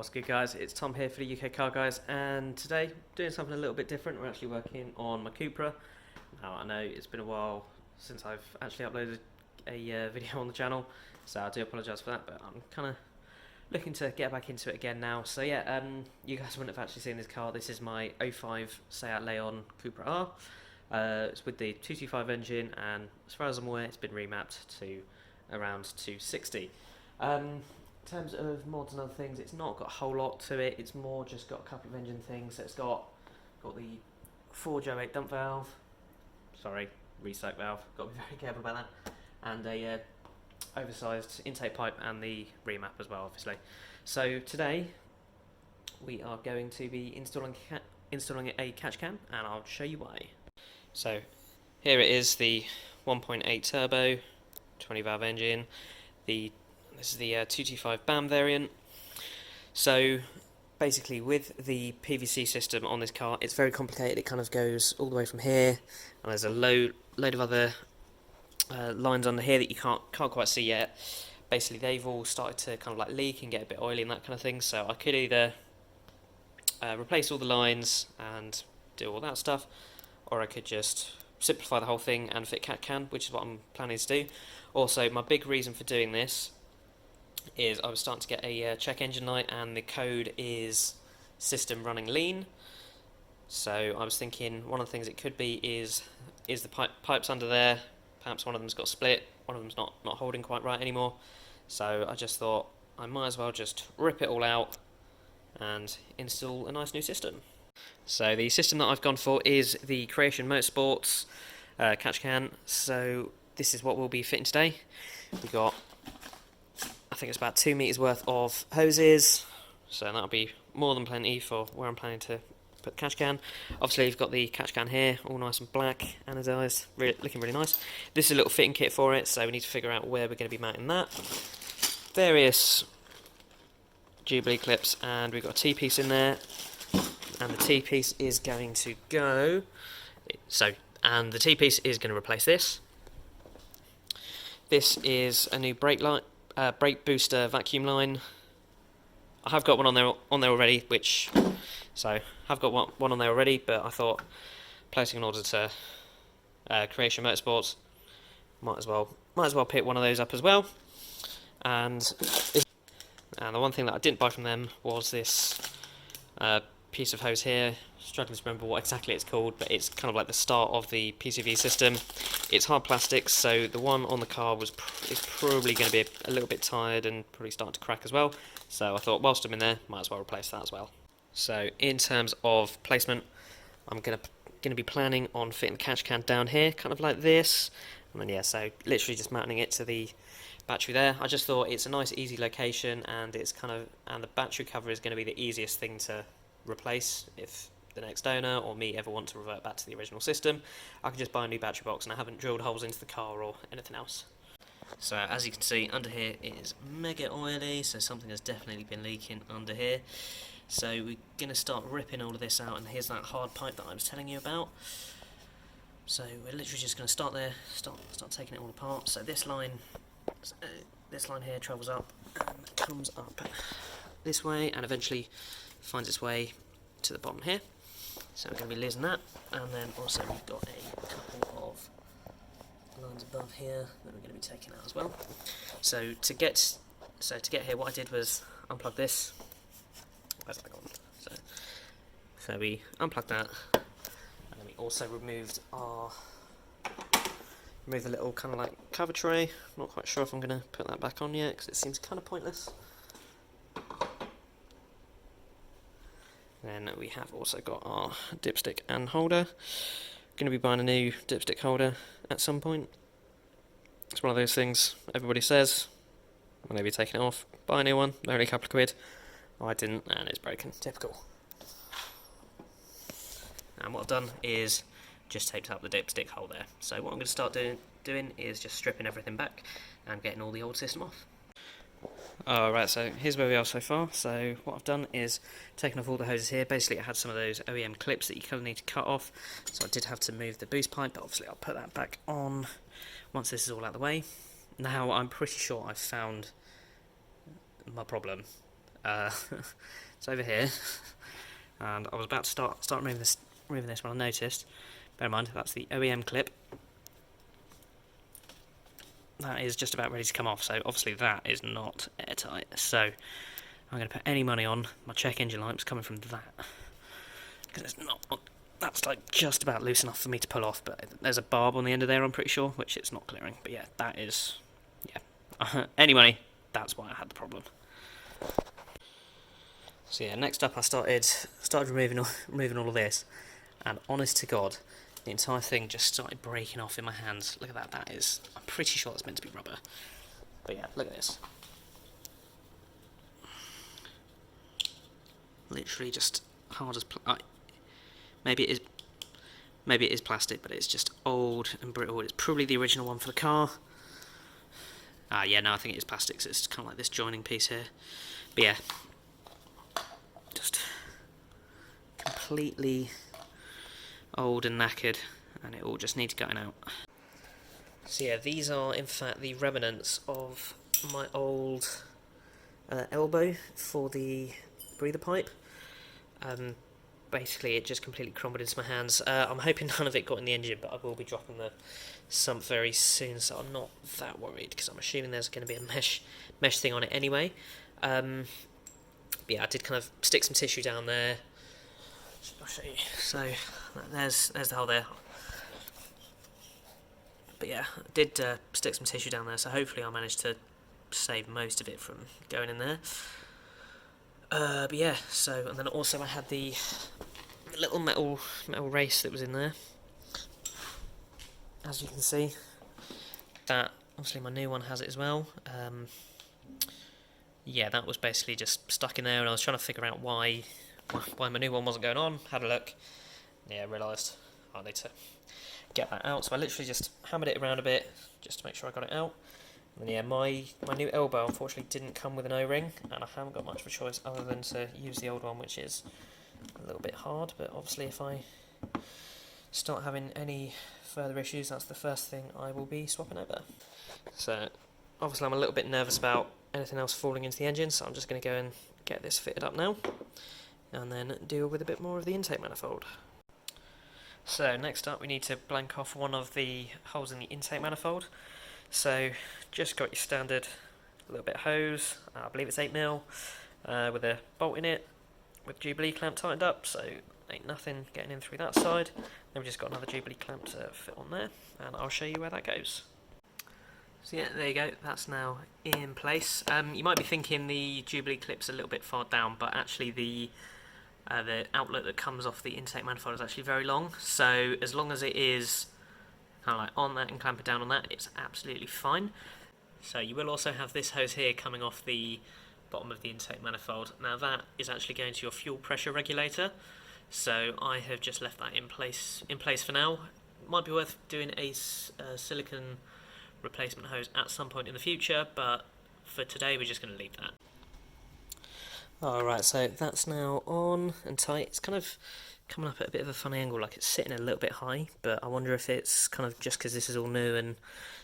What's good, guys? It's Tom here for the UK Car Guys, and today doing something a little bit different. We're actually working on my Cupra. Now I know it's been a while since I've actually uploaded a video on the channel, so I do apologise for that, but I'm kind of looking to get back into it again now. So yeah, you guys wouldn't have actually seen this car. This is my '05 Seat Leon Cupra R. It's with the 225 engine, and as far as I'm aware, it's been remapped to around 260. In terms of mods and other things, it's not got a whole lot to it. It's more just got a couple of engine things. So it's got the Forge 08 dump valve, sorry, resoak valve. Got to be very careful about that, and a oversized intake pipe and the remap as well, obviously. So today we are going to be installing a catch can, and I'll show you why. So here it is, the 1.8 turbo, 20 valve engine. This is the 225 BAM variant. So basically, with the PVC system on this car, it's very complicated. It kind of goes all the way from here, and there's a load of other lines under here that you can't quite see yet. Basically, they've all started to kind of like leak and get a bit oily and that kind of thing. So I could either replace all the lines and do all that stuff, or I could just simplify the whole thing and fit cat can, which is what I'm planning to do. Also, my big reason for doing this is I was starting to get a check engine light, and the code is system running lean. So I was thinking one of the things it could be is the pipes under there. Perhaps one of them's got split, one of them's not holding quite right anymore. So I just thought I might as well just rip it all out and install a nice new system. So the system that I've gone for is the Creation Motorsports catch can. So this is what we'll be fitting today. We've got, I think it's about 2 meters worth of hoses, so that'll be more than plenty for where I'm planning to put the catch can. Obviously, you've got the catch can here, all nice and black, anodised, looking really nice. This is a little fitting kit for it, so we need to figure out where we're going to be mounting that. Various Jubilee clips, and we've got a T-piece in there, and the T-piece is going to go. And the T-piece is going to replace this. This is a new brake booster vacuum line. I have got one on there already, I've got one on there already, but I thought placing an order to Creation Motorsports, might as well pick one of those up as well. And the one thing that I didn't buy from them was this piece of hose here. Struggling to remember what exactly it's called, but it's kind of like the start of the PCV system. It's hard plastic, so the one on the car is probably going to be a little bit tired and probably starting to crack as well. So I thought, whilst I'm in there, might as well replace that as well. So in terms of placement, I'm going to be planning on fitting the catch can down here, kind of like this, and then so literally just mounting it to the battery there. I just thought it's a nice, easy location, and the battery cover is going to be the easiest thing to replace if the next owner or me ever want to revert back to the original system. I can just buy a new battery box, and I haven't drilled holes into the car or anything else. So as you can see, under here it is mega oily, so something has definitely been leaking under here. So we're going to start ripping all of this out, and here's that hard pipe that I was telling you about. So we're literally just going to start there, start taking it all apart. So this line here travels up and comes up this way, and eventually finds its way to the bottom here. So we're going to be losing that, and then also we've got a couple of lines above here that we're going to be taking out as well. So to get here, what I did was unplug this. Where's that gone? So we unplugged that, and then we also removed the little kind of like cover tray. I'm not quite sure if I'm going to put that back on yet because it seems kind of pointless. Then we have also got our dipstick and holder. Going to be buying a new dipstick holder at some point. It's one of those things everybody says when they be taking it off. Buy a new one, they're only a couple of quid. I didn't, and it's broken. Typical. And what I've done is just taped up the dipstick hole there. So what I'm going to start doing is just stripping everything back and getting all the old system off. Alright, so here's where we are so far. So what I've done is taken off all the hoses here. Basically I had some of those OEM clips that you kind of need to cut off, so I did have to move the boost pipe, but obviously I'll put that back on once this is all out of the way. Now I'm pretty sure I've found my problem. It's over here, and I was about to start removing this when I noticed. Bear in mind, that's the OEM clip. That is just about ready to come off, so obviously that is not airtight. So I'm going to put any money on my check engine lights coming from that, because it's not. That's like just about loose enough for me to pull off, but there's a barb on the end of there, I'm pretty sure, which it's not clearing. But yeah, that is, yeah. Any money, that's why I had the problem. So yeah, next up I started removing all of this, and honest to God, the entire thing just started breaking off in my hands. Look at that. That is, I'm pretty sure that's meant to be rubber. But yeah, look at this. Literally just hard as maybe it is plastic, but it's just old and brittle. It's probably the original one for the car. Yeah, no, I think it is plastic, so it's kind of like this joining piece here. But yeah, just completely old and knackered, and it all just needs gutting out. So yeah, these are in fact the remnants of my old elbow for the breather pipe. Basically it just completely crumbled into my hands. I'm hoping none of it got in the engine, but I will be dropping the sump very soon, so I'm not that worried, because I'm assuming there's going to be a mesh thing on it anyway. But yeah, I did kind of stick some tissue down there. I'll show you. So there's the hole there. But yeah, I did stick some tissue down there, so hopefully I managed to save most of it from going in there. But yeah, so, and then also I had the little metal race that was in there. As you can see, that obviously my new one has it as well. Yeah, that was basically just stuck in there, and I was trying to figure out why my new one wasn't going on. Had a look, yeah, realised I need to get that out. So I literally just hammered it around a bit just to make sure I got it out. And yeah, my new elbow unfortunately didn't come with an O-ring, and I haven't got much of a choice other than to use the old one, which is a little bit hard. But obviously if I start having any further issues, that's the first thing I will be swapping over. So obviously I'm a little bit nervous about anything else falling into the engine, so I'm just going to go and get this fitted up now, and then deal with a bit more of the intake manifold. So next up we need to blank off one of the holes in the intake manifold. So just got your standard little bit of hose, I believe it's 8mm, with a bolt in it, with Jubilee clamp tightened up, so ain't nothing getting in through that side. Then we've just got another Jubilee clamp to fit on there, and I'll show you where that goes. So yeah, there you go, that's now in place. You might be thinking the Jubilee clip's a little bit far down, but actually the outlet that comes off the intake manifold is actually very long, so as long as it is kind of like on that and clamp it down on that, it's absolutely fine. So you will also have this hose here coming off the bottom of the intake manifold. Now that is actually going to your fuel pressure regulator, so I have just left that in place for now. Might be worth doing a silicone replacement hose at some point in the future, but for today we're just going to leave that. Alright, so that's now on and tight. It's kind of coming up at a bit of a funny angle, like it's sitting a little bit high, but I wonder if it's kind of just because this is all new and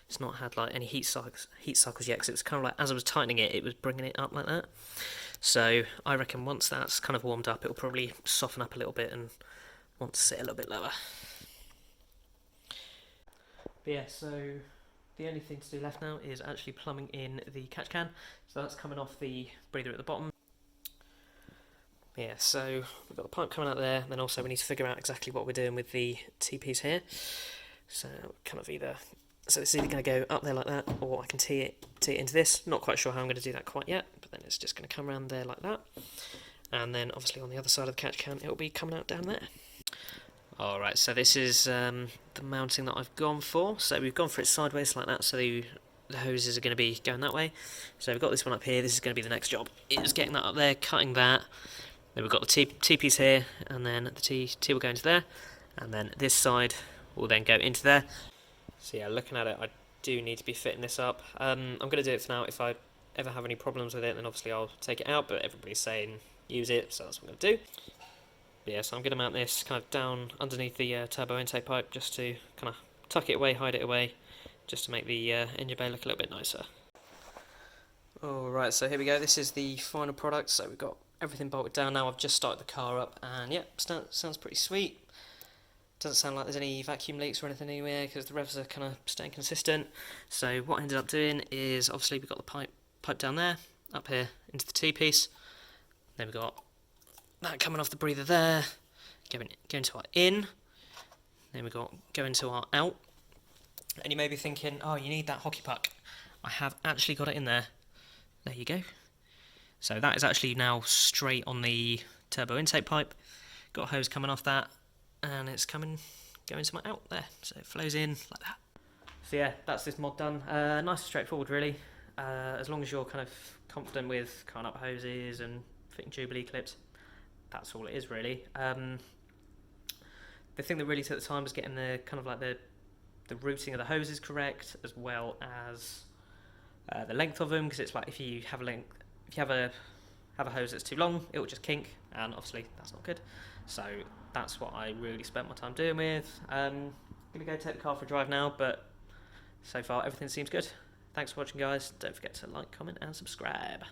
it's not had like any heat cycles yet, because it was kind of like, as I was tightening it, it was bringing it up like that. So I reckon once that's kind of warmed up, it'll probably soften up a little bit and want to sit a little bit lower. But yeah, so the only thing to do left now is actually plumbing in the catch can. So that's coming off the breather at the bottom. Yeah, so we've got the pipe coming out there, then also we need to figure out exactly what we're doing with the T-piece here. So kind of so it's either going to go up there like that, or I can tee it into this. Not quite sure how I'm going to do that quite yet, but then it's just going to come around there like that. And then obviously on the other side of the catch can, it'll be coming out down there. Alright, so this is the mounting that I've gone for. So we've gone for it sideways like that, so the hoses are going to be going that way. So we've got this one up here, this is going to be the next job. It's getting that up there, cutting that. Then we've got the T-piece here, and then the T will go into there, and then this side will then go into there. So yeah, looking at it, I do need to be fitting this up. I'm going to do it for now. If I ever have any problems with it, then obviously I'll take it out, but everybody's saying use it, so that's what I'm going to do. But yeah, so I'm going to mount this kind of down underneath the turbo intake pipe, just to kind of tuck it away, hide it away, just to make the engine bay look a little bit nicer. Alright, so here we go. This is the final product. So we've got everything bolted down now. I've just started the car up, and yeah, sounds pretty sweet. Doesn't sound like there's any vacuum leaks or anything anywhere because the revs are kind of staying consistent. So what I ended up doing is, obviously we've got the pipe down there, up here into the T-piece. Then we've got that coming off the breather there, going to our in. Then we've got going to our out. And you may be thinking, oh, you need that hockey puck. I have actually got it in there. There you go. So that is actually now straight on the turbo intake pipe. Got a hose coming off that, and it's going to my out there. So it flows in like that. So yeah, that's this mod done. Nice and straightforward really. As long as you're kind of confident with cutting up hoses and fitting Jubilee clips, that's all it is really. The thing that really took the time was getting the kind of like the routing of the hoses correct, as well as the length of them, because it's like if you have a hose that's too long, it will just kink, and obviously that's not good. So that's what I really spent my time doing with. Gonna go take the car for a drive now, but so far everything seems good. Thanks for watching, guys. Don't forget to like, comment and subscribe.